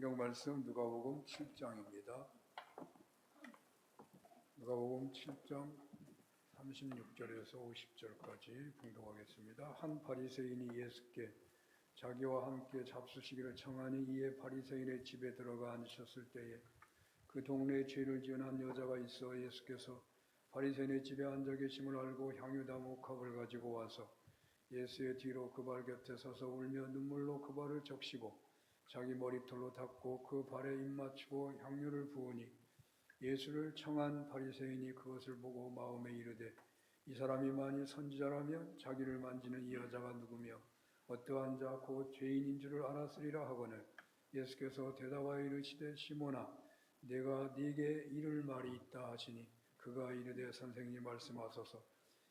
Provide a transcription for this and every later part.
성경 말씀 누가복음 7장입니다. 누가복음 7장 36절에서 50절까지 봉독하겠습니다. 한 바리새인이 예수께 자기와 함께 잡수시기를 청하니 이에 바리새인의 집에 들어가 앉으셨을 때에 그 동네에 죄를 지은 한 여자가 있어 예수께서 바리새인의 집에 앉아 계심을 알고 향유담 옥합을 가지고 와서 예수의 뒤로 그 발 곁에 서서 울며 눈물로 그 발을 적시고 자기 머리털로 닦고 그 발에 입 맞추고 향유를 부으니 예수를 청한 바리새인이 그것을 보고 마음에 이르되 이 사람이 만일 선지자라면 자기를 만지는 이 여자가 누구며 어떠한 자 곧 죄인인 줄을 알았으리라 하거늘 예수께서 대답하여 이르시되 시몬아 내가 네게 이를 말이 있다 하시니 그가 이르되 선생님 말씀하소서.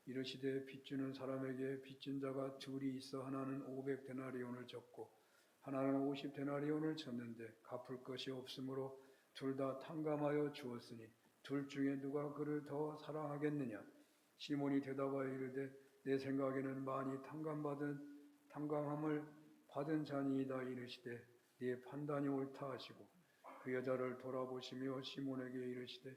이르시되 빚주는 사람에게 빚진 자가 둘이 있어 하나는 500데나리온을 졌고 하나는 50데나리온을 졌는데 갚을 것이 없으므로 둘 다 탕감하여 주었으니 둘 중에 누가 그를 더 사랑하겠느냐. 시몬이 대답하여 이르되 내 생각에는 많이 탕감함을 받은 자니이다. 이르시되 네 판단이 옳다 하시고 그 여자를 돌아보시며 시몬에게 이르시되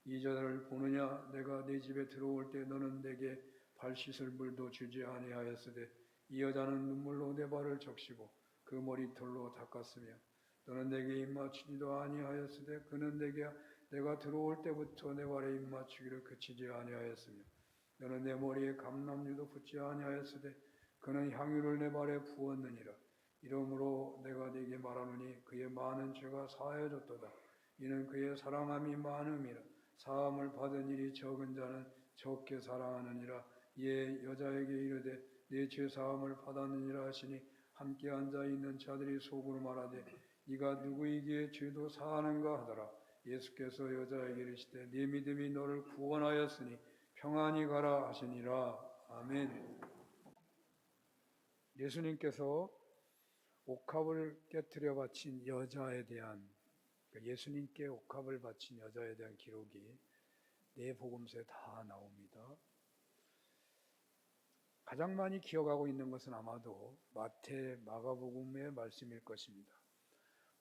이 여자를 보느냐. 내가 네 집에 들어올 때 너는 내게 발 씻을 물도 주지 아니하였으되 이 여자는 눈물로 내 발을 적시고 그 머리털로 닦았으며 너는 내게 입맞추지도 아니하였으되 그는 내가 들어올 때부터 내 발에 입맞추기를 그치지 아니하였으며 너는 내 머리에 감람유도 붓지 아니하였으되 그는 향유를 내 발에 부었느니라. 이러므로 내가 네게 말하노니 그의 많은 죄가 사하여졌도다. 이는 그의 사랑함이 많음이라. 사함을 받은 일이 적은 자는 적게 사랑하느니라. 이에 여자에게 이르되 내 죄 사함을 받았느니라 하시니 함께 앉아있는 자들이 속으로 말하되 네가 누구이기에 죄도 사하는가 하더라. 예수께서 여자에게 이르시되 네 믿음이 너를 구원하였으니 평안히 가라 하시니라. 아멘. 예수님께서 옥합을 깨뜨려 바친 여자에 대한 예수님께 옥합을 바친 여자에 대한 기록이 네 복음서에 다 나옵니다. 가장 많이 기억하고 있는 것은 아마도 마태, 마가복음의 말씀일 것입니다.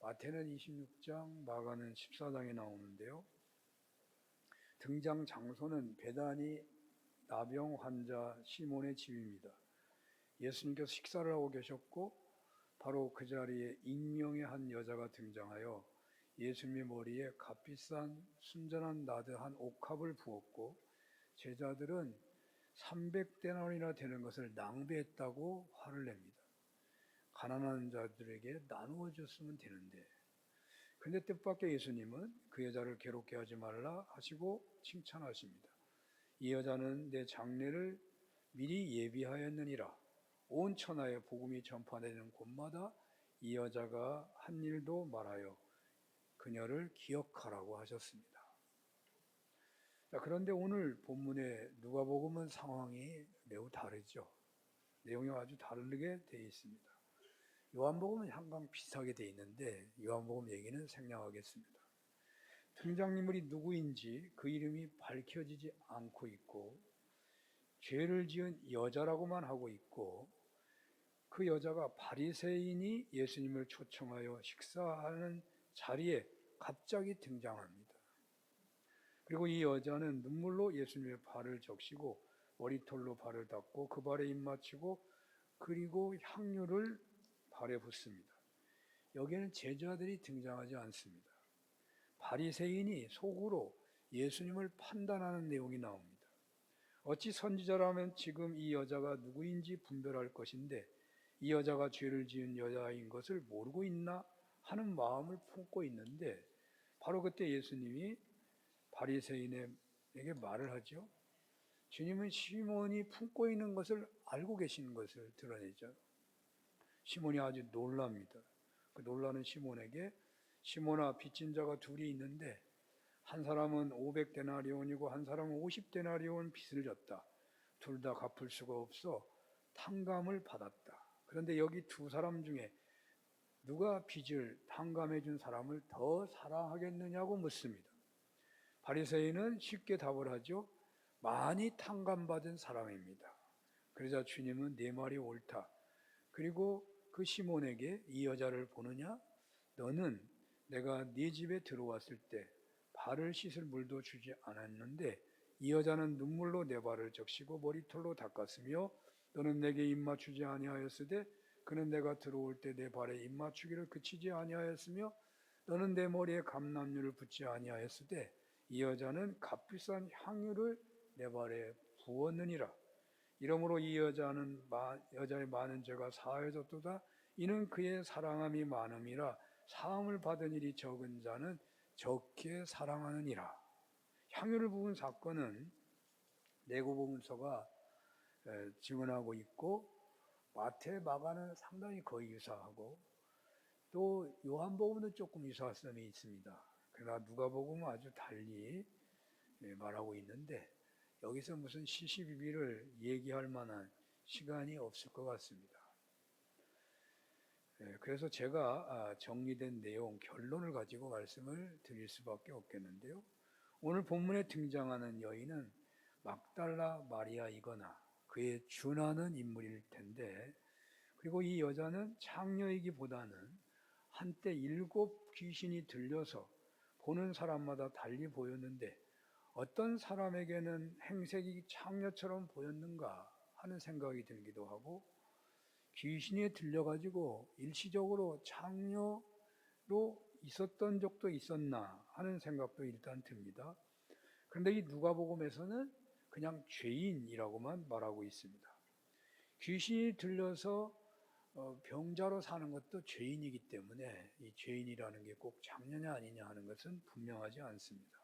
마태는 26장, 마가는 14장에 나오는데요. 등장 장소는 베다니 나병 환자 시몬의 집입니다. 예수님께서 식사를 하고 계셨고 바로 그 자리에 익명의 한 여자가 등장하여 예수님의 머리에 값비싼 순전한 나드한 옥합을 부었고 제자들은 300데나리온이나 되는 것을 낭비했다고 화를 냅니다. 가난한 자들에게 나누어 줬으면 되는데 그런데 뜻밖의 예수님은 그 여자를 괴롭게 하지 말라 하시고 칭찬하십니다. 이 여자는 내 장례를 미리 예비하였느니라. 온 천하에 복음이 전파되는 곳마다 이 여자가 한 일도 말하여 그녀를 기억하라고 하셨습니다. 자, 그런데 오늘 본문의 누가복음은 상황이 매우 다르죠. 내용이 아주 다르게 되어 있습니다. 요한복음은 항상 비슷하게 되어 있는데 요한복음 얘기는 생략하겠습니다. 등장인물이 누구인지 그 이름이 밝혀지지 않고 있고 죄를 지은 여자라고만 하고 있고 그 여자가 바리새인이 예수님을 초청하여 식사하는 자리에 갑자기 등장합니다. 그리고 이 여자는 눈물로 예수님의 발을 적시고 머리털로 발을 닦고 그 발에 입 맞추고 그리고 향유를 발에 붓습니다. 여기에는 제자들이 등장하지 않습니다. 바리새인이 속으로 예수님을 판단하는 내용이 나옵니다. 어찌 선지자라면 지금 이 여자가 누구인지 분별할 것인데 이 여자가 죄를 지은 여자인 것을 모르고 있나 하는 마음을 품고 있는데 바로 그때 예수님이 바리새인에게 말을 하죠. 주님은 시몬이 품고 있는 것을 알고 계시는 것을 드러내죠. 시몬이 아주 놀랍니다. 그 놀라는 시몬에게 시몬아 빚진 자가 둘이 있는데 한 사람은 500데나리온이고 한 사람은 50데나리온 빚을 졌다. 둘 다 갚을 수가 없어 탕감을 받았다. 그런데 여기 두 사람 중에 누가 빚을 탕감해 준 사람을 더 사랑하겠느냐고 묻습니다. 바리새인은 쉽게 답을 하죠. 많이 탕감받은 사람입니다. 그러자 주님은 내 말이 옳다. 그리고 그 시몬에게 이 여자를 보느냐? 너는 내가 네 집에 들어왔을 때 발을 씻을 물도 주지 않았는데 이 여자는 눈물로 내 발을 적시고 머리털로 닦았으며 너는 내게 입맞추지 아니하였으되 그는 내가 들어올 때 내 발에 입맞추기를 그치지 아니하였으며 너는 내 머리에 감람류를 붓지 아니하였으되 이 여자는 값비싼 향유를 내 발에 부었느니라. 이러므로 이 여자의 많은 죄가 사하여졌도다. 이는 그의 사랑함이 많음이라. 사함을 받은 일이 적은 자는 적게 사랑하느니라. 향유를 부은 사건은 내고복음서가 증언하고 있고 마태, 마가는 상당히 거의 유사하고 또 요한복음도 조금 유사한 점이 있습니다. 그러나 누가복음은 아주 달리 말하고 있는데 여기서 무슨 시시비비를 얘기할 만한 시간이 없을 것 같습니다. 그래서 제가 정리된 내용, 결론을 가지고 말씀을 드릴 수밖에 없겠는데요. 오늘 본문에 등장하는 여인은 막달라 마리아이거나 그에 준하는 인물일 텐데, 그리고 이 여자는 창녀이기보다는 한때 7 귀신이 들려서 보는 사람마다 달리 보였는데 어떤 사람에게는 행색이 창녀처럼 보였는가 하는 생각이 들기도 하고, 귀신이 들려가지고 일시적으로 창녀로 있었던 적도 있었나 하는 생각도 일단 듭니다. 그런데 이 누가복음에서는 그냥 죄인이라고만 말하고 있습니다. 귀신이 들려서 병자로 사는 것도 죄인이기 때문에 이 죄인이라는 게 꼭 장녀냐 아니냐 하는 것은 분명하지 않습니다.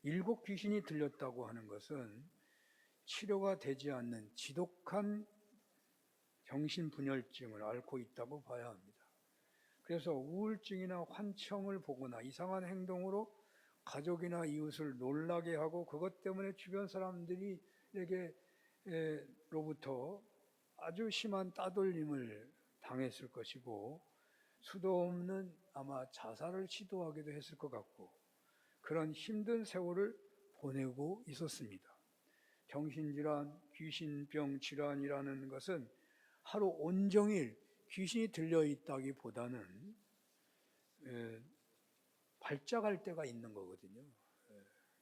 7 귀신이 들렸다고 하는 것은 치료가 되지 않는 지독한 정신분열증을 앓고 있다고 봐야 합니다. 그래서 우울증이나 환청을 보거나 이상한 행동으로 가족이나 이웃을 놀라게 하고 그것 때문에 주변 사람들에게로부터 아주 심한 따돌림을 당했을 것이고 수도 없는 아마 자살을 시도하기도 했을 것 같고 그런 힘든 세월을 보내고 있었습니다. 정신질환, 귀신병 질환이라는 것은 하루 온종일 귀신이 들려있다기보다는 발작할 때가 있는 거거든요.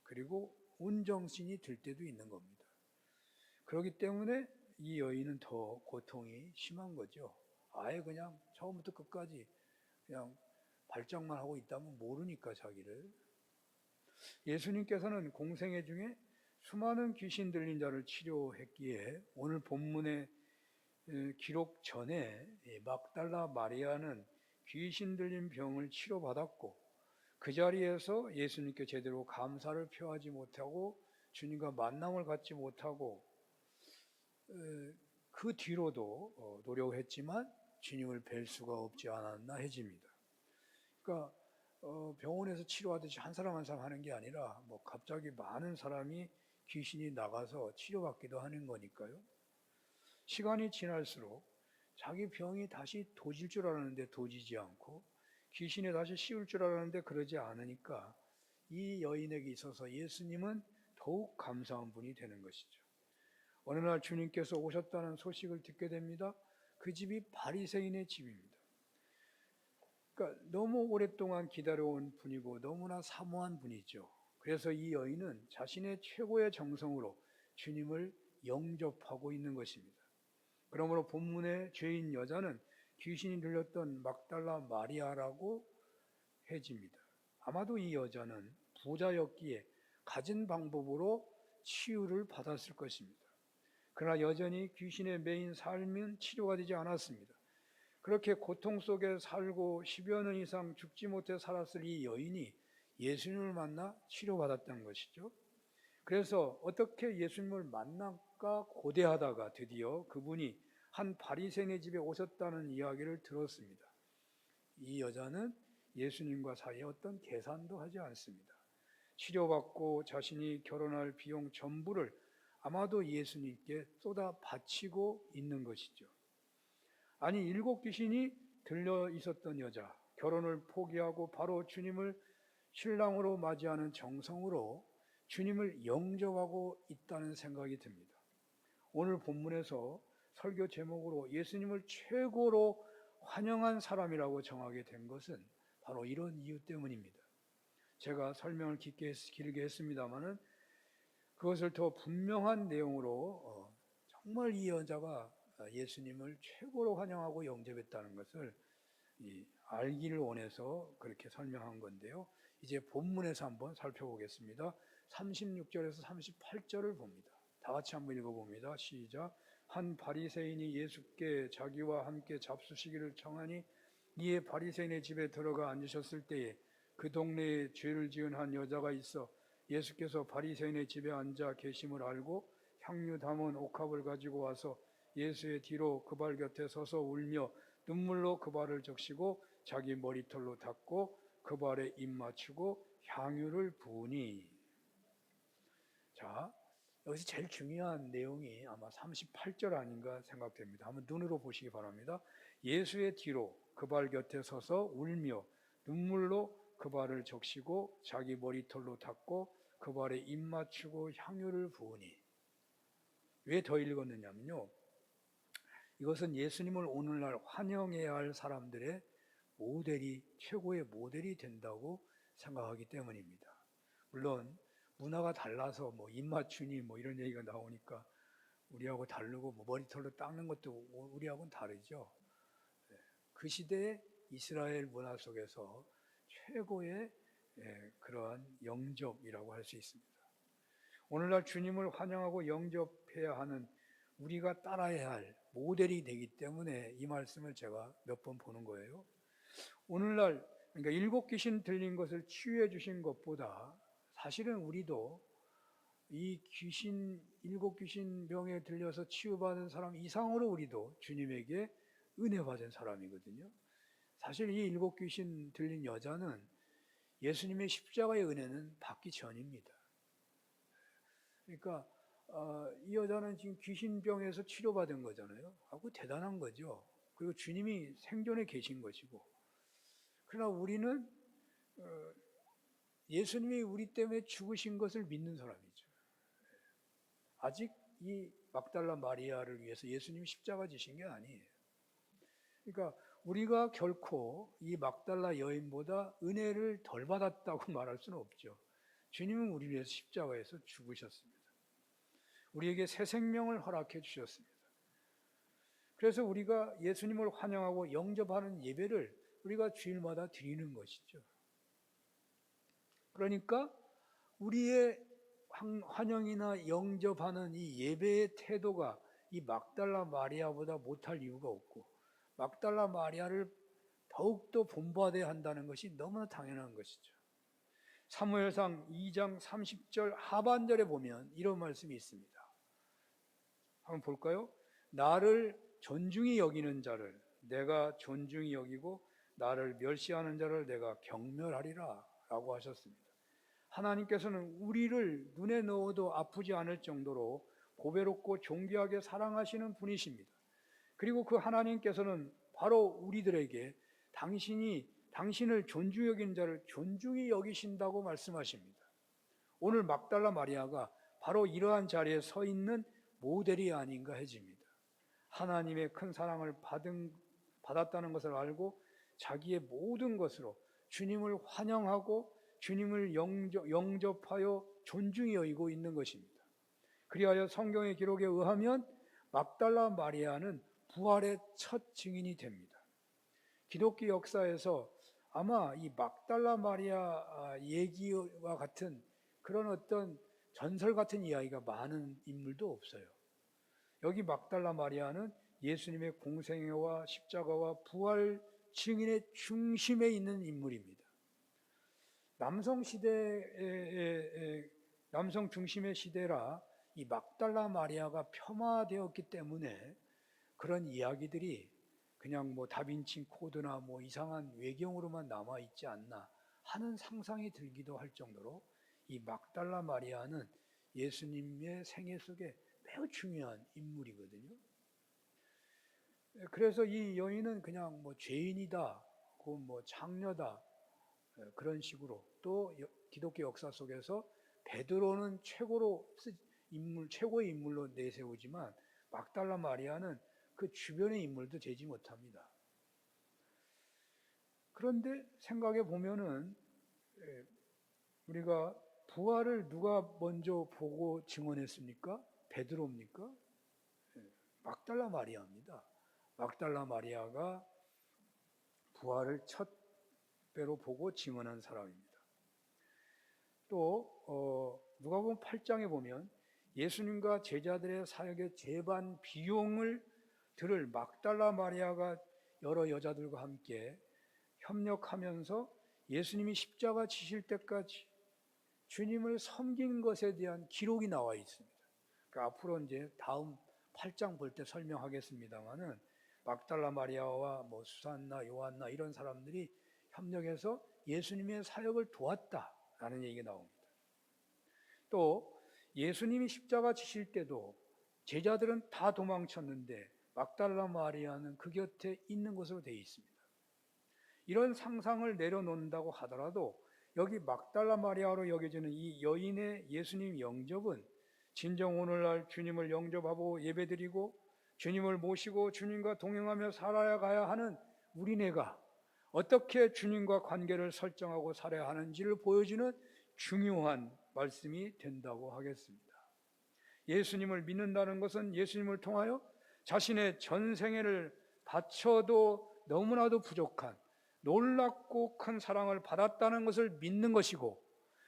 그리고 온정신이 들 때도 있는 겁니다. 그렇기 때문에 이 여인은 더 고통이 심한 거죠. 아예 그냥 처음부터 끝까지 그냥 발작만 하고 있다면 모르니까 자기를. 예수님께서는 공생애 중에 수많은 귀신 들린 자를 치료했기에 오늘 본문의 기록 전에 막달라 마리아는 귀신 들린 병을 치료받았고 그 자리에서 예수님께 제대로 감사를 표하지 못하고 주님과 만남을 갖지 못하고 그 뒤로도 노력했지만 주님을 뵐 수가 없지 않았나 해집니다. 그러니까 병원에서 치료하듯이 한 사람 한 사람 하는 게 아니라 뭐 갑자기 많은 사람이 귀신이 나가서 치료받기도 하는 거니까요. 시간이 지날수록 자기 병이 다시 도질 줄 알았는데 도지지 않고 귀신이 다시 씌울 줄 알았는데 그러지 않으니까 이 여인에게 있어서 예수님은 더욱 감사한 분이 되는 것이죠. 어느 날 주님께서 오셨다는 소식을 듣게 됩니다. 그 집이 바리새인의 집입니다. 그러니까 너무 오랫동안 기다려온 분이고 너무나 사모한 분이죠. 그래서 이 여인은 자신의 최고의 정성으로 주님을 영접하고 있는 것입니다. 그러므로 본문의 죄인 여자는 귀신이 들렸던 막달라 마리아라고 해집니다. 아마도 이 여자는 부자였기에 가진 방법으로 치유를 받았을 것입니다. 그러나 여전히 귀신의 매인 삶은 치료가 되지 않았습니다. 그렇게 고통 속에 살고 10여 년 이상 죽지 못해 살았을 이 여인이 예수님을 만나 치료받았다는 것이죠. 그래서 어떻게 예수님을 만날까 고대하다가 드디어 그분이 한 바리새인의 집에 오셨다는 이야기를 들었습니다. 이 여자는 예수님과 사이에 어떤 계산도 하지 않습니다. 치료받고 자신이 결혼할 비용 전부를 아마도 예수님께 쏟아 바치고 있는 것이죠. 아니 7 귀신이 들려 있었던 여자, 결혼을 포기하고 바로 주님을 신랑으로 맞이하는 정성으로 주님을 영접하고 있다는 생각이 듭니다. 오늘 본문에서 설교 제목으로 예수님을 최고로 환영한 사람이라고 정하게 된 것은 바로 이런 이유 때문입니다. 제가 설명을 길게 했습니다마는 그것을 더 분명한 내용으로 정말 이 여자가 예수님을 최고로 환영하고 영접했다는 것을 알기를 원해서 그렇게 설명한 건데요. 이제 본문에서 한번 살펴보겠습니다. 36절에서 38절을 봅니다. 다 같이 한번 읽어봅니다. 시작. 한 바리새인이 예수께 자기와 함께 잡수시기를 청하니 이에 바리새인의 집에 들어가 앉으셨을 때에 그 동네에 죄를 지은 한 여자가 있어 예수께서 바리새인의 집에 앉아 계심을 알고 향유 담은 옥합을 가지고 와서 예수의 뒤로 그 발 곁에 서서 울며 눈물로 그 발을 적시고 자기 머리털로 닦고 그 발에 입 맞추고 향유를 부으니. 자, 여기서 제일 중요한 내용이 아마 38절 아닌가 생각됩니다. 한번 눈으로 보시기 바랍니다. 예수의 뒤로 그 발 곁에 서서 울며 눈물로 그 발을 적시고 자기 머리털로 닦고 그 발에 입 맞추고 향유를 부으니. 왜 더 읽었느냐면요, 이것은 예수님을 오늘날 환영해야 할 사람들의 모델이, 최고의 모델이 된다고 생각하기 때문입니다. 물론 문화가 달라서 뭐 입맞추니 뭐 이런 얘기가 나오니까 우리하고 다르고 뭐 머리털로 닦는 것도 우리하고는 다르죠. 그 시대의 이스라엘 문화 속에서 최고의 그러한 영접이라고 할 수 있습니다. 오늘날 주님을 환영하고 영접해야 하는 우리가 따라야 할 모델이 되기 때문에 이 말씀을 제가 몇 번 보는 거예요. 오늘날 그러니까 일곱 귀신 들린 것을 치유해 주신 것보다 사실은 우리도 이 일곱 귀신 병에 들려서 치유받은 사람 이상으로 우리도 주님에게 은혜 받은 사람이거든요. 사실 이 일곱 귀신 들린 여자는 예수님의 십자가의 은혜는 받기 전입니다. 그러니까 이 여자는 지금 귀신병에서 치료받은 거잖아요. 아주 대단한 거죠. 그리고 주님이 생존에 계신 것이고. 그러나 우리는 예수님이 우리 때문에 죽으신 것을 믿는 사람이죠. 아직 이 막달라 마리아를 위해서 예수님이 십자가 지신 게 아니에요. 그러니까 우리가 결코 이 막달라 여인보다 은혜를 덜 받았다고 말할 수는 없죠. 주님은 우리를 위해서 십자가에서 죽으셨습니다. 우리에게 새 생명을 허락해 주셨습니다. 그래서 우리가 예수님을 환영하고 영접하는 예배를 우리가 주일마다 드리는 것이죠. 그러니까 우리의 환영이나 영접하는 이 예배의 태도가 이 막달라 마리아보다 못할 이유가 없고, 막달라 마리아를 더욱더 본받아야 한다는 것이 너무나 당연한 것이죠. 사무엘상 2장 30절 하반절에 보면 이런 말씀이 있습니다. 한번 볼까요? 나를 존중히 여기는 자를 내가 존중히 여기고 나를 멸시하는 자를 내가 경멸하리라 라고 하셨습니다. 하나님께서는 우리를 눈에 넣어도 아프지 않을 정도로 보배롭고 존귀하게 사랑하시는 분이십니다. 그리고 그 하나님께서는 바로 우리들에게 당신을 존중히 여기는 자를 존중히 여기신다고 말씀하십니다. 오늘 막달라 마리아가 바로 이러한 자리에 서 있는 모델이 아닌가 해집니다. 하나님의 큰 사랑을 받았다는 것을 알고 자기의 모든 것으로 주님을 환영하고 주님을 영접하여 존중히 여기고 있는 것입니다. 그리하여 성경의 기록에 의하면 막달라 마리아는 부활의 첫 증인이 됩니다. 기독교 역사에서 아마 이 막달라 마리아 얘기와 같은 그런 어떤 전설 같은 이야기가 많은 인물도 없어요. 여기 막달라 마리아는 예수님의 공생애와 십자가와 부활 증인의 중심에 있는 인물입니다. 남성 중심의 시대라 이 막달라 마리아가 폄하되었기 때문에 그런 이야기들이 그냥 뭐 다빈치 코드나 뭐 이상한 외경으로만 남아 있지 않나 하는 상상이 들기도 할 정도로 이 막달라 마리아는 예수님의 생애 속에 매우 중요한 인물이거든요. 그래서 이 여인은 그냥 뭐 죄인이다, 뭐 장녀다 그런 식으로 또 기독교 역사 속에서 베드로는 최고의 인물로 내세우지만 막달라 마리아는 그 주변의 인물도 되지 못합니다. 그런데 생각해 보면은 우리가 부활을 누가 먼저 보고 증언했습니까? 베드로입니까? 막달라 마리아입니다. 막달라 마리아가 부활을 첫 배로 보고 증언한 사람입니다. 또 누가복음 8장에 보면 예수님과 제자들의 사역의 제반 비용을 들을 막달라 마리아가 여러 여자들과 함께 협력하면서 예수님이 십자가 지실 때까지 주님을 섬긴 것에 대한 기록이 나와 있습니다. 그러니까 앞으로 이제 다음 8장 볼 때 설명하겠습니다만은 막달라 마리아와 뭐 수산나 요한나 이런 사람들이 협력해서 예수님의 사역을 도왔다라는 얘기가 나옵니다. 또 예수님이 십자가 지실 때도 제자들은 다 도망쳤는데 막달라 마리아는 그 곁에 있는 것으로 되어 있습니다. 이런 상상을 내려놓는다고 하더라도 여기 막달라 마리아로 여겨지는 이 여인의 예수님 영접은 진정 오늘날 주님을 영접하고 예배드리고 주님을 모시고 주님과 동행하며 살아가야 하는 우리네가 어떻게 주님과 관계를 설정하고 살아야 하는지를 보여주는 중요한 말씀이 된다고 하겠습니다. 예수님을 믿는다는 것은 예수님을 통하여 자신의 전생애를 바쳐도 너무나도 부족한 놀랍고 큰 사랑을 받았다는 것을 믿는 것이고,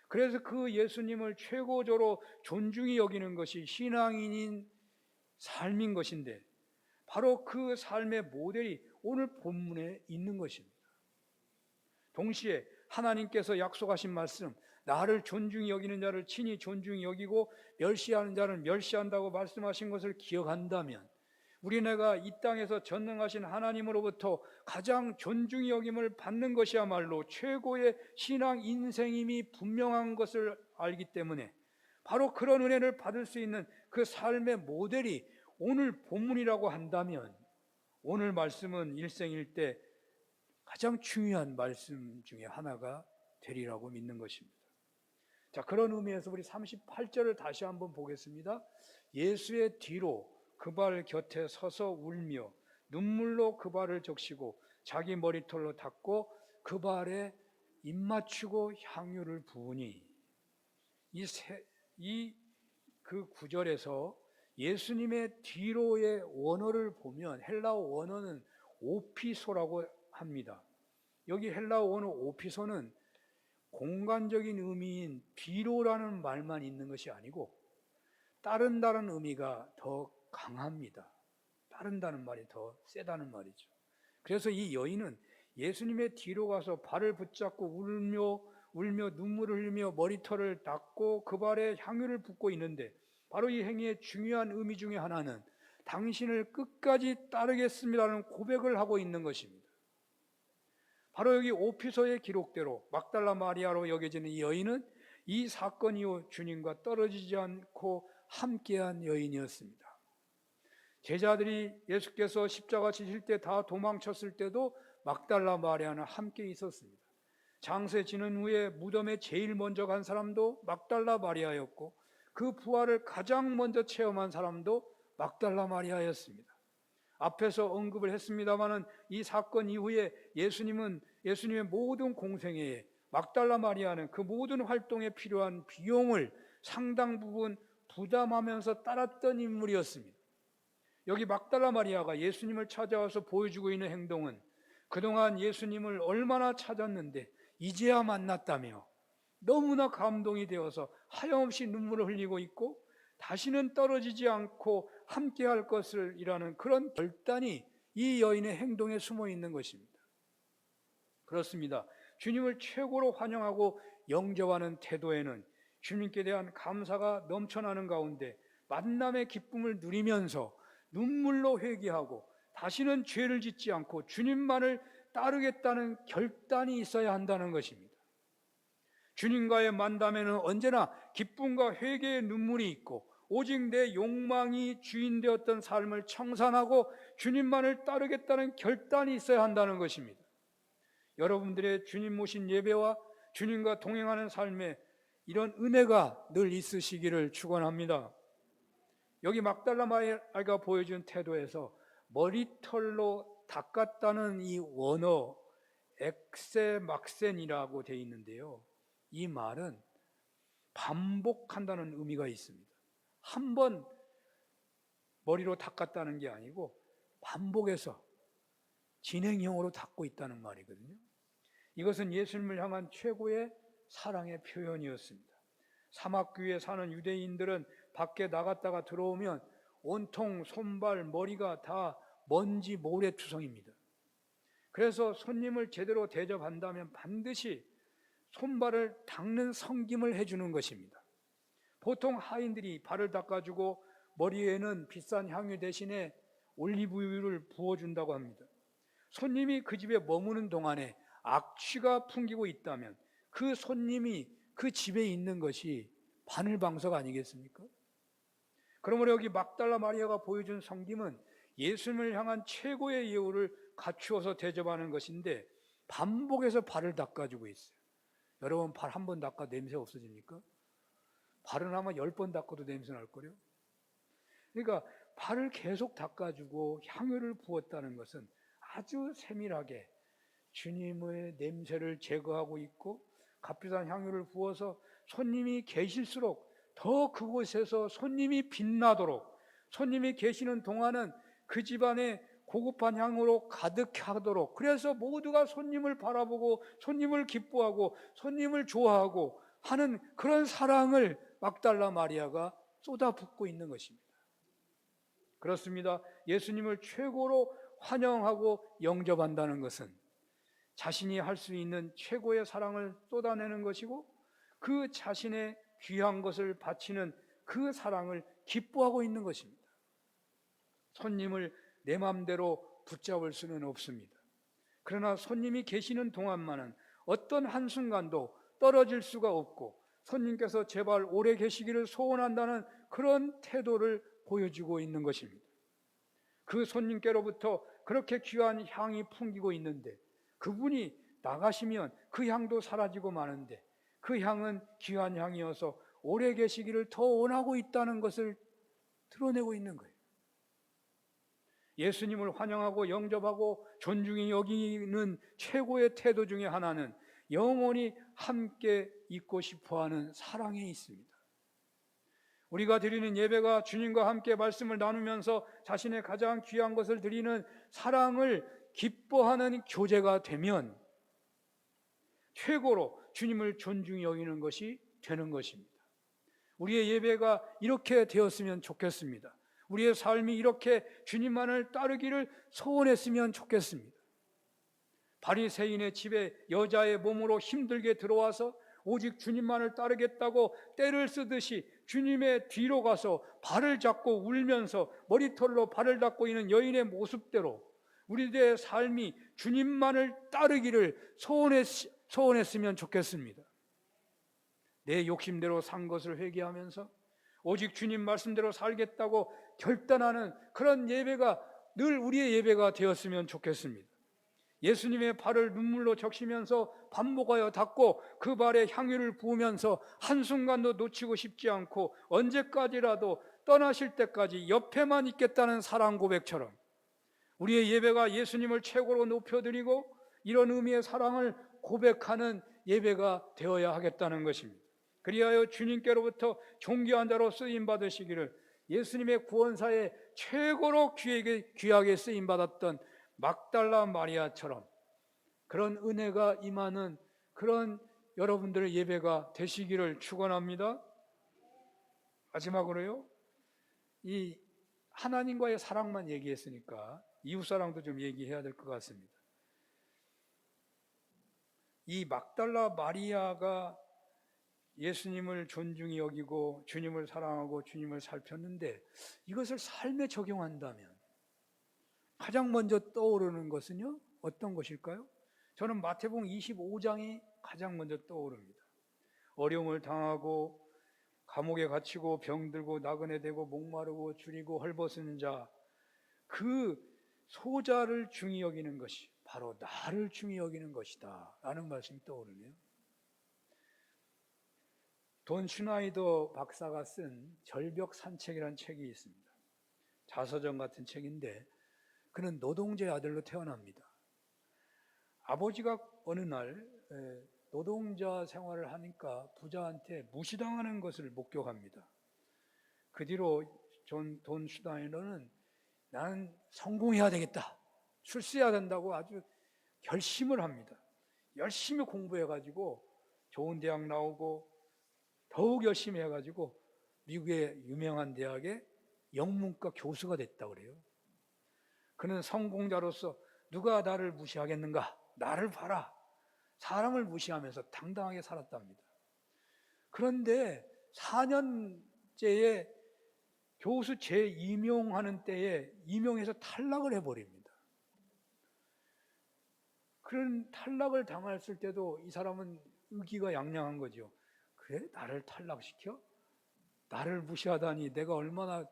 그래서 그 예수님을 최고조로 존중히 여기는 것이 신앙인인 삶인 것인데, 바로 그 삶의 모델이 오늘 본문에 있는 것입니다. 동시에 하나님께서 약속하신 말씀, 나를 존중히 여기는 자를 친히 존중히 여기고 멸시하는 자를 멸시한다고 말씀하신 것을 기억한다면, 우리네가 이 땅에서 전능하신 하나님으로부터 가장 존중히 여김을 받는 것이야말로 최고의 신앙 인생임이 분명한 것을 알기 때문에 바로 그런 은혜를 받을 수 있는 그 삶의 모델이 오늘 본문이라고 한다면, 오늘 말씀은 일생일대 가장 중요한 말씀 중에 하나가 되리라고 믿는 것입니다. 자, 그런 의미에서 우리 38절을 다시 한번 보겠습니다. 예수의 뒤로 그 발 곁에 서서 울며 눈물로 그 발을 적시고 자기 머리털로 닦고 그 발에 입 맞추고 향유를 부으니, 그 구절에서 예수님의 뒤로의 원어를 보면 헬라어 원어는 오피소라고 합니다. 여기 헬라어 원어 오피소는 공간적인 의미인 뒤로라는 말만 있는 것이 아니고 따른다는 의미가 더 강합니다. 따른다는 말이 더 세다는 말이죠. 그래서 이 여인은 예수님의 뒤로 가서 발을 붙잡고 울며 눈물을 흘리며 머리털을 닦고 그 발에 향유를 붓고 있는데, 바로 이 행위의 중요한 의미 중에 하나는 당신을 끝까지 따르겠습니다라는 고백을 하고 있는 것입니다. 바로 여기 오피서의 기록대로 막달라 마리아로 여겨지는 이 여인은 이 사건 이후 주님과 떨어지지 않고 함께한 여인이었습니다. 제자들이 예수께서 십자가 지실 때 다 도망쳤을 때도 막달라 마리아는 함께 있었습니다. 장세 지는 후에 무덤에 제일 먼저 간 사람도 막달라 마리아였고, 그 부활을 가장 먼저 체험한 사람도 막달라 마리아였습니다. 앞에서 언급을 했습니다마는 이 사건 이후에 예수님의 모든 공생애에 막달라 마리아는 그 모든 활동에 필요한 비용을 상당 부분 부담하면서 따랐던 인물이었습니다. 여기 막달라 마리아가 예수님을 찾아와서 보여주고 있는 행동은 그동안 예수님을 얼마나 찾았는데 이제야 만났다며 너무나 감동이 되어서 하염없이 눈물을 흘리고 있고 다시는 떨어지지 않고 함께할 것을 이라는 그런 결단이 이 여인의 행동에 숨어 있는 것입니다. 그렇습니다. 주님을 최고로 환영하고 영접하는 태도에는 주님께 대한 감사가 넘쳐나는 가운데 만남의 기쁨을 누리면서 눈물로 회개하고 다시는 죄를 짓지 않고 주님만을 따르겠다는 결단이 있어야 한다는 것입니다. 주님과의 만남에는 언제나 기쁨과 회개의 눈물이 있고 오직 내 욕망이 주인 되었던 삶을 청산하고 주님만을 따르겠다는 결단이 있어야 한다는 것입니다. 여러분들의 주님 모신 예배와 주님과 동행하는 삶에 이런 은혜가 늘 있으시기를 축원합니다. 여기 막달라 마리아가 보여준 태도에서 머리털로 닦았다는 이 원어의 엑세막센이라고 되어 있는데요. 이 말은 반복한다는 의미가 있습니다. 한 번 머리로 닦았다는 게 아니고 반복해서 진행형으로 닦고 있다는 말이거든요. 이것은 예수님을 향한 최고의 사랑의 표현이었습니다. 사막귀에 사는 유대인들은 밖에 나갔다가 들어오면 온통 손발, 머리가 다 먼지 모래투성입니다. 그래서 손님을 제대로 대접한다면 반드시 손발을 닦는 섬김을 해주는 것입니다. 보통 하인들이 발을 닦아주고 머리에는 비싼 향유 대신에 올리브유를 부어준다고 합니다. 손님이 그 집에 머무는 동안에 악취가 풍기고 있다면 그 손님이 그 집에 있는 것이 바늘방석 아니겠습니까? 그러므로 여기 막달라 마리아가 보여준 섬김은 예수님을 향한 최고의 예우를 갖추어서 대접하는 것인데 반복해서 발을 닦아주고 있어요. 여러분 발 한 번 닦아 냄새 없어집니까? 발은 아마 10번 닦아도 냄새 날걸요? 그러니까 발을 계속 닦아주고 향유를 부었다는 것은 아주 세밀하게 주님의 냄새를 제거하고 있고 값비싼 향유를 부어서 손님이 계실수록 더 그곳에서 손님이 빛나도록, 손님이 계시는 동안은 그 집안에 고급한 향으로 가득하도록, 그래서 모두가 손님을 바라보고 손님을 기뻐하고 손님을 좋아하고 하는 그런 사랑을 막달라 마리아가 쏟아붓고 있는 것입니다. 그렇습니다. 예수님을 최고로 환영하고 영접한다는 것은 자신이 할 수 있는 최고의 사랑을 쏟아내는 것이고 그 자신의 귀한 것을 바치는 그 사랑을 기뻐하고 있는 것입니다. 손님을 내 마음대로 붙잡을 수는 없습니다. 그러나 손님이 계시는 동안만은 어떤 한순간도 떨어질 수가 없고 손님께서 제발 오래 계시기를 소원한다는 그런 태도를 보여주고 있는 것입니다. 그 손님께로부터 그렇게 귀한 향이 풍기고 있는데 그분이 나가시면 그 향도 사라지고 마는데 그 향은 귀한 향이어서 오래 계시기를 더 원하고 있다는 것을 드러내고 있는 거예요. 예수님을 환영하고 영접하고 존중히 여기는 최고의 태도 중에 하나는 영원히 함께 있고 싶어하는 사랑에 있습니다. 우리가 드리는 예배가 주님과 함께 말씀을 나누면서 자신의 가장 귀한 것을 드리는 사랑을 기뻐하는 교제가 되면 최고로 주님을 존중히 여기는 것이 되는 것입니다. 우리의 예배가 이렇게 되었으면 좋겠습니다. 우리의 삶이 이렇게 주님만을 따르기를 소원했으면 좋겠습니다. 바리새인의 집에 여자의 몸으로 힘들게 들어와서 오직 주님만을 따르겠다고 떼를 쓰듯이 주님의 뒤로 가서 발을 잡고 울면서 머리털로 발을 닦고 있는 여인의 모습대로 우리들의 삶이 주님만을 따르기를 소원했으면 좋겠습니다. 내 욕심대로 산 것을 회개하면서 오직 주님 말씀대로 살겠다고 결단하는 그런 예배가 늘 우리의 예배가 되었으면 좋겠습니다. 예수님의 발을 눈물로 적시면서 반복하여 닦고 그 발에 향유를 부으면서 한순간도 놓치고 싶지 않고 언제까지라도 떠나실 때까지 옆에만 있겠다는 사랑 고백처럼 우리의 예배가 예수님을 최고로 높여드리고 이런 의미의 사랑을 고백하는 예배가 되어야 하겠다는 것입니다. 그리하여 주님께로부터 존귀한 자로 쓰임받으시기를 예수님의 구원사에 최고로 귀하게 쓰임받았던 막달라 마리아처럼 그런 은혜가 임하는 그런 여러분들의 예배가 되시기를 축원합니다. 마지막으로요, 이 하나님과의 사랑만 얘기했으니까 이웃사랑도 좀 얘기해야 될 것 같습니다. 이 막달라 마리아가 예수님을 존중히 여기고 주님을 사랑하고 주님을 살폈는데 이것을 삶에 적용한다면 가장 먼저 떠오르는 것은요, 어떤 것일까요? 저는 마태복음 25장이 가장 먼저 떠오릅니다. 어려움을 당하고 감옥에 갇히고 병들고 나그네 되고 목마르고 줄이고 헐벗은 자, 그 소자를 중히 여기는 것이 바로 나를 중히 여기는 것이다 라는 말씀이 떠오르네요. 돈 슈나이더 박사가 쓴 절벽 산책이라는 책이 있습니다. 자서전 같은 책인데 그는 노동자의 아들로 태어납니다. 아버지가 어느 날 노동자 생활을 하니까 부자한테 무시당하는 것을 목격합니다. 그 뒤로 돈 슈다이너는 나는 성공해야 되겠다, 출세해야 된다고 아주 결심을 합니다. 열심히 공부해가지고 좋은 대학 나오고 더욱 열심히 해가지고 미국의 유명한 대학의 영문과 교수가 됐다고 그래요. 그는 성공자로서 누가 나를 무시하겠는가? 나를 봐라. 사람을 무시하면서 당당하게 살았답니다. 그런데 4년째에 교수 재임용하는 때에 임용해서 탈락을 해버립니다. 그런 탈락을 당했을 때도 이 사람은 의기가 양양한 거죠. 그래? 나를 탈락시켜? 나를 무시하다니 내가 얼마나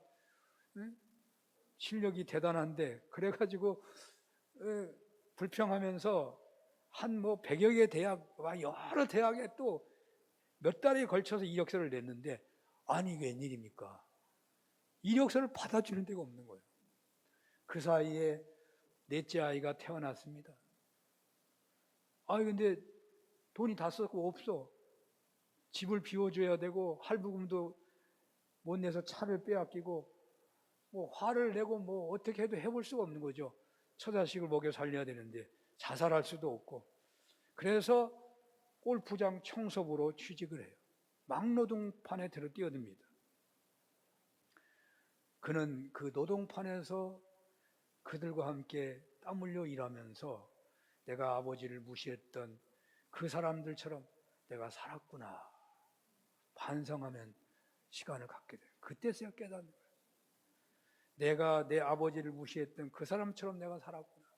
실력이 대단한데, 그래가지고 불평하면서 한 100여 개 대학, 여러 대학에 또 몇 달에 걸쳐서 이력서를 냈는데, 아니 이게 웬일입니까? 이력서를 받아주는 데가 없는 거예요. 그 사이에 넷째 아이가 태어났습니다. 근데 돈이 다 썼고 없어. 집을 비워줘야 되고 할부금도 못 내서 차를 빼앗기고 화를 내고 어떻게 해도 해볼 수가 없는 거죠. 처자식을 먹여 살려야 되는데 자살할 수도 없고. 그래서 골프장 청소부로 취직을 해요. 막노동판에 뛰어듭니다. 그는 그 노동판에서 그들과 함께 땀 흘려 일하면서 내가 아버지를 무시했던 그 사람들처럼 내가 살았구나 반성하면 시간을 갖게 돼요. 그때서야 깨닫는 거예요. 내가 내 아버지를 무시했던 그 사람처럼 내가 살았구나.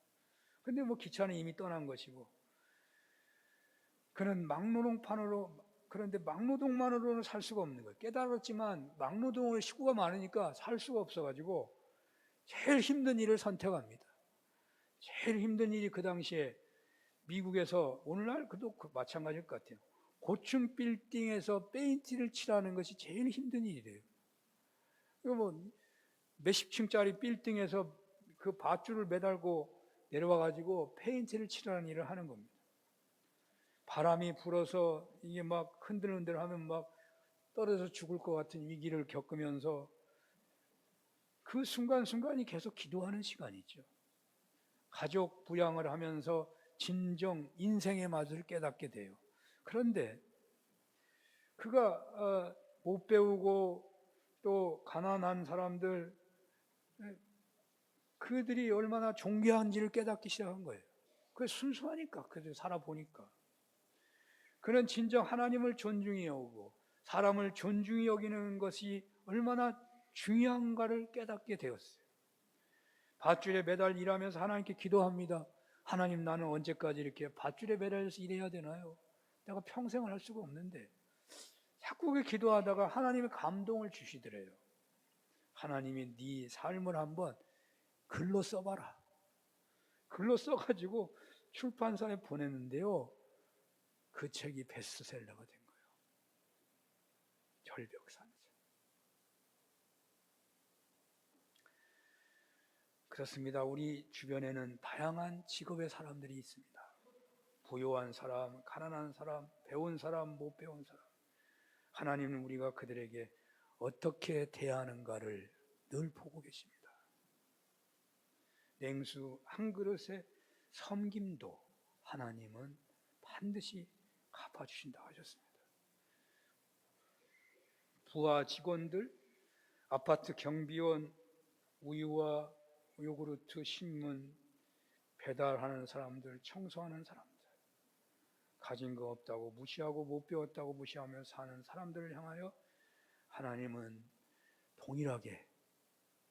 근데 기차는 이미 떠난 것이고, 그는 그런데 막노동만으로는 살 수가 없는 거예요. 깨달았지만 막노동을 식구가 많으니까 살 수가 없어가지고 제일 힘든 일을 선택합니다. 제일 힘든 일이 그 당시에 미국에서, 오늘날 그도 마찬가지일 것 같아요. 고층 빌딩에서 페인트를 칠하는 것이 제일 힘든 일이래요. 몇십 층짜리 빌딩에서 그 밧줄을 매달고 내려와가지고 페인트를 칠하는 일을 하는 겁니다. 바람이 불어서 이게 흔들흔들 하면 떨어져서 죽을 것 같은 위기를 겪으면서 그 순간순간이 계속 기도하는 시간이죠. 가족 부양을 하면서 진정 인생의 맛을 깨닫게 돼요. 그런데 그가 못 배우고 또 가난한 사람들, 그들이 얼마나 존귀한지를 깨닫기 시작한 거예요. 그게 순수하니까, 그들 살아보니까. 그는 진정 하나님을 존중히 여기고 사람을 존중히 여기는 것이 얼마나 중요한가를 깨닫게 되었어요. 밧줄에 매달 일하면서 하나님께 기도합니다. 하나님, 나는 언제까지 이렇게 밧줄에 매달려서 일해야 되나요? 내가 평생을 할 수가 없는데. 자꾸 그 기도하다가 하나님의 감동을 주시더래요. 하나님이 네 삶을 한번 글로 써봐라. 글로 써가지고 출판사에 보냈는데요, 그 책이 베스트셀러가 된 거예요. 절벽산책. 그렇습니다. 우리 주변에는 다양한 직업의 사람들이 있습니다. 부유한 사람, 가난한 사람, 배운 사람, 못 배운 사람. 하나님은 우리가 그들에게 어떻게 대하는가를 늘 보고 계십니다. 냉수 한 그릇의 섬김도 하나님은 반드시 갚아주신다 하셨습니다. 부하 직원들, 아파트 경비원, 우유와 요구르트, 신문 배달하는 사람들, 청소하는 사람들, 가진 거 없다고 무시하고 못 배웠다고 무시하며 사는 사람들을 향하여 하나님은 동일하게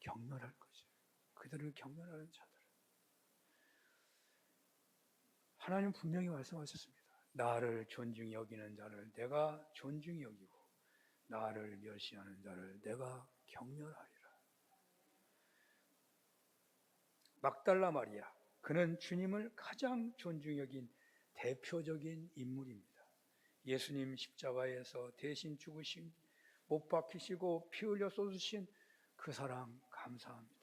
경멸할 것이에요. 그들을 경멸하는 자들. 하나님 분명히 말씀하셨습니다. 나를 존중히 여기는 자를 내가 존중히 여기고 나를 멸시하는 자를 내가 경멸하리라. 막달라 마리아, 그는 주님을 가장 존중히 여긴 대표적인 인물입니다. 예수님 십자가에서 대신 죽으신, 못 박히시고 피 흘려 쏟으신 그 사랑 감사합니다.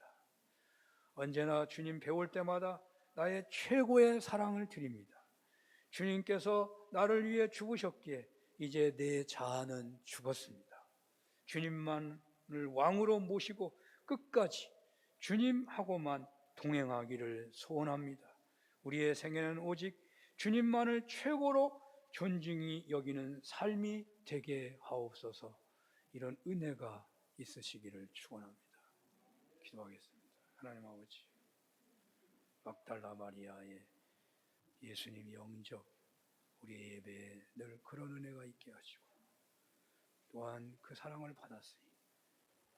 언제나 주님 배울 때마다 나의 최고의 사랑을 드립니다. 주님께서 나를 위해 죽으셨기에 이제 내 자아는 죽었습니다. 주님만을 왕으로 모시고 끝까지 주님하고만 동행하기를 소원합니다. 우리의 생애는 오직 주님만을 최고로 존중히 여기는 삶이 되게 하옵소서. 이런 은혜가 있으시기를 축원합니다. 기도하겠습니다. 하나님 아버지, 막달라 마리아의 예수님 영접, 우리의 예배에 늘 그런 은혜가 있게 하시고 또한 그 사랑을 받았으니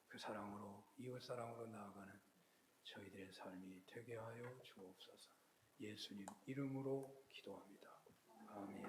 그 사랑으로 이웃사랑으로 나아가는 저희들의 삶이 되게 하여 주옵소서. 예수님 이름으로 기도합니다. 아멘.